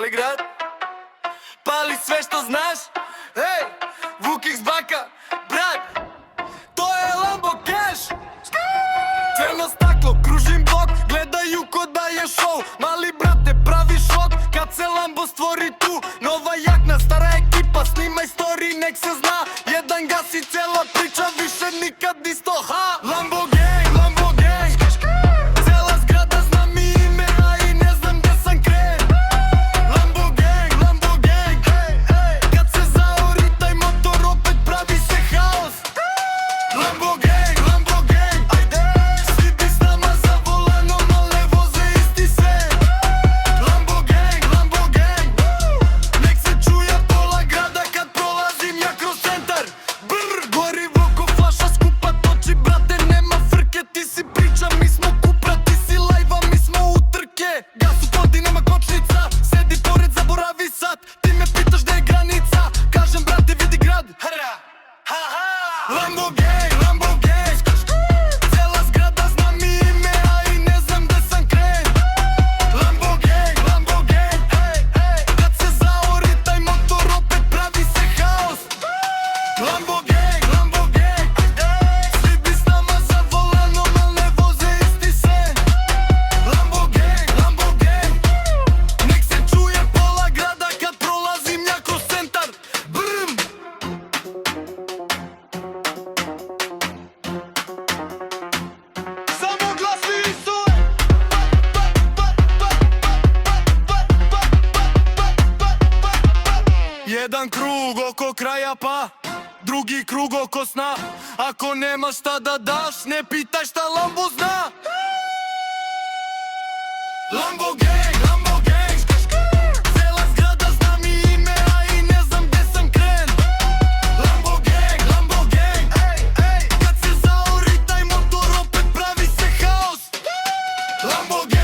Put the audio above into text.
Mali grad, pali sve što znaš. Hej, Vuk X baka, brat, to je Lambo Cash. Crno staklo, kružim blok, gledaju ko da je show. Mali brate, pravi šok, kad se Lambo stvori tu. Nova jakna, stara ekipa, snimaj story, nek se zna. Jedan gasi, cijela priča, više nikad isto, ha. Lambo gang, Lambo gang, cijela zgrada zna mi ime, a i ne znam gdje sam kren. Lambo gang, Lambo gang, kad se zaori taj motor opet pravi se haos. Lambo gang, Lambo gang, svi bi s nama za volanom, al ne voze isti sen. Lambo gang, Lambo gang, nek se čuje pola grada kad prolazim ja kroz centar. Brr, gorivo ko flaša skupa toči, brate nema frke. Ti si priča, mi smo Kupra, ti si lajva, mi smo utrke. Gas u vodi, nema kočnica, sedi pored, zaboravi sat. Ti me pitaš gdje je granica, kažem brate vidi grad. Lambo gang, Lambo gang, cijela zgrada zna mi ime, a i ne znam gdje sam kren. Lambo gang, Lambo gang, kad se zaori taj motor opet pravi se haos. Lambo gang, Lambo gang, svi bi s nama za volanom, al ne voze isti sen. Lambo gang, Lambo gang, nek se čuje pola grada kad prolazim ja kroz centar. Brm. Samo glasi Isuse. Jedan krug oko kraja pa drugi krug oko sna. Ako nemaš šta da daš, ne pitaj šta Lambo zna. Lambo gang, Lambo gang, cijela zgrada zna mi ime, a i ne znam gdje sam kren. Lambo gang, Lambo gang, kad se zaori taj motor opet pravi se haos. Lambo gang.